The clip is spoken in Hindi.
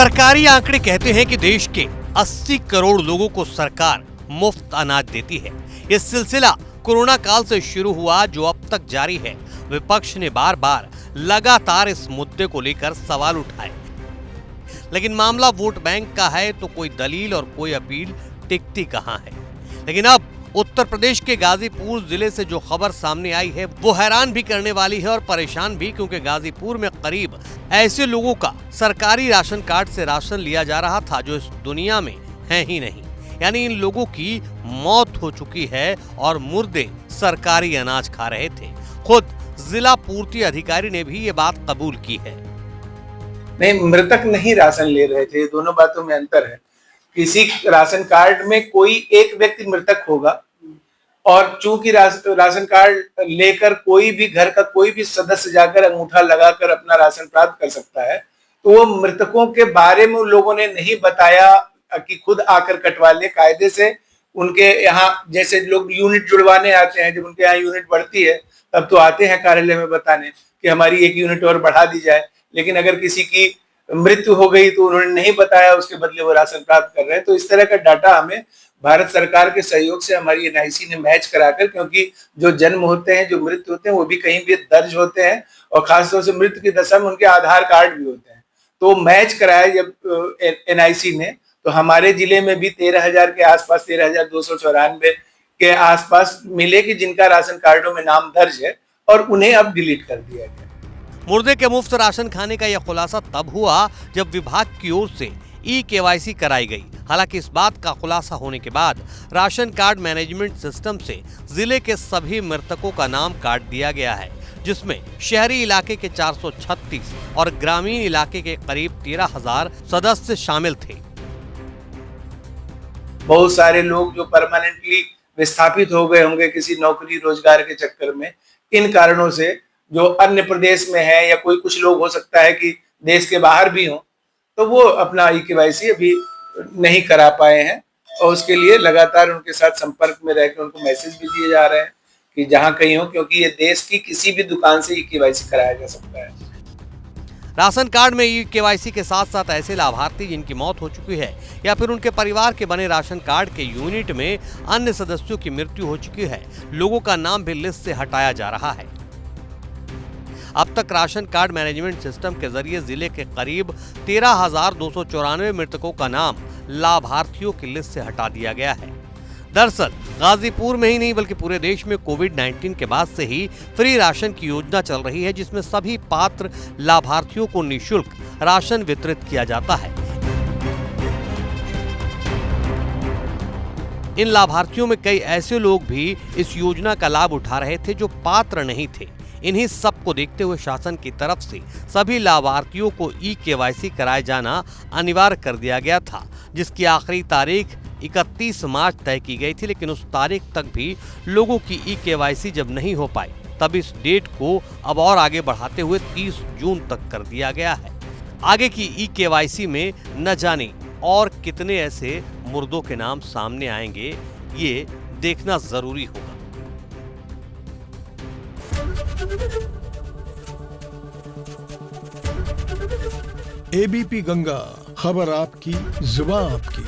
सरकारी आंकड़े कहते हैं कि देश के 80 करोड़ लोगों को सरकार मुफ्त अनाज देती है। ये सिलसिला कोरोना काल से शुरू हुआ, जो अब तक जारी है। विपक्ष ने बार बार लगातार इस मुद्दे को लेकर सवाल उठाए, लेकिन मामला वोट बैंक का है तो कोई दलील और कोई अपील टिकती कहां है। लेकिन अब उत्तर प्रदेश के गाजीपुर जिले से जो खबर सामने आई है वो हैरान भी करने वाली है और परेशान भी, क्योंकि गाजीपुर में करीब ऐसे लोगों का सरकारी राशन कार्ड से राशन लिया जा रहा था जो इस दुनिया में है ही नहीं। यानी इन लोगों की मौत हो चुकी है और मुर्दे सरकारी अनाज खा रहे थे। खुद जिला पूर्ति अधिकारी ने भी ये बात कबूल की है। नहीं, मृतक नहीं राशन ले रहे थे, दोनों बातों में अंतर है। किसी राशन कार्ड में कोई एक व्यक्ति मृतक होगा और चूंकि राशन कार्ड लेकर कोई भी घर का कोई भी सदस्य जाकर अंगूठा लगाकर अपना राशन प्राप्त कर सकता है, तो वो मृतकों के बारे में उन लोगों ने नहीं बताया कि खुद आकर कटवा ले। कायदे से उनके यहाँ जैसे लोग यूनिट जुड़वाने आते हैं, जब उनके यहाँ यूनिट बढ़ती है तब तो आते हैं कार्यालय में बताने कि हमारी एक यूनिट और बढ़ा दी जाए। लेकिन अगर किसी की मृत्यु हो गई तो उन्होंने नहीं बताया, उसके बदले वो राशन प्राप्त कर रहे हैं। तो इस तरह का डाटा हमें भारत सरकार के सहयोग से हमारी एनआईसी ने मैच कराकर, क्योंकि जो जन्म होते हैं, जो मृत्यु होते हैं, वो भी कहीं भी दर्ज होते हैं और खासतौर से मृत्यु की दशा में उनके आधार कार्ड भी होते हैं। तो मैच कराया जब एनआईसी ने, तो हमारे जिले में भी 13,000 के आसपास, 13,294 के आसपास मिले कि जिनका राशन कार्डों में नाम दर्ज है और उन्हें अब डिलीट कर दिया गया। मुर्दे के मुफ्त राशन खाने का यह खुलासा तब हुआ जब विभाग की ओर से ई-केवाईसी कराई गई। हालांकि इस बात का खुलासा होने के बाद राशन कार्ड मैनेजमेंट सिस्टम से जिले के सभी मृतकों का नाम काट दिया गया है, जिसमें शहरी इलाके के 436 और ग्रामीण इलाके के करीब 13,000 सदस्य शामिल थे। बहुत सारे लोग जो परमानेंटली विस्थापित हो गए होंगे किसी नौकरी रोजगार के चक्कर में, इन कारणों से जो अन्य प्रदेश में है, या कोई कुछ लोग हो सकता है कि देश के बाहर भी हों, तो वो अपना ई-केवाईसी अभी नहीं करा पाए हैं और उसके लिए लगातार उनके साथ संपर्क में रहकर उनको मैसेज भी दिए जा रहे हैं कि जहां कहीं हो, क्योंकि ये देश की किसी भी दुकान से ई-केवाईसी कराया जा सकता है। राशन कार्ड में ई-केवाईसी के साथ साथ ऐसे लाभार्थी जिनकी मौत हो चुकी है या फिर उनके परिवार के बने राशन कार्ड के यूनिट में अन्य सदस्यों की मृत्यु हो चुकी है, लोगों का नाम भी लिस्ट से हटाया जा रहा है। अब तक राशन कार्ड मैनेजमेंट सिस्टम के जरिए जिले के करीब 13,294 मृतकों का नाम लाभार्थियों की लिस्ट से हटा दिया गया है। दरअसल गाजीपुर में ही नहीं बल्कि पूरे देश में कोविड-19 के बाद से ही फ्री राशन की योजना चल रही है, जिसमें सभी पात्र लाभार्थियों को निःशुल्क राशन वितरित किया जाता है। इन लाभार्थियों में कई ऐसे लोग भी इस योजना का लाभ उठा रहे थे जो पात्र नहीं थे। इन्हीं सब को देखते हुए शासन की तरफ से सभी लाभार्थियों को ई-केवाईसी कराए जाना अनिवार्य कर दिया गया था, जिसकी आखिरी तारीख 31 मार्च तय की गई थी। लेकिन उस तारीख तक भी लोगों की ई-केवाईसी जब नहीं हो पाई, तब इस डेट को अब और आगे बढ़ाते हुए 30 जून तक कर दिया गया है। आगे की ई-केवाईसी में न जाने और कितने ऐसे मुर्दों के नाम सामने आएंगे, ये देखना जरूरी होगा। एबीपी गंगा, खबर आपकी, जुबान आपकी।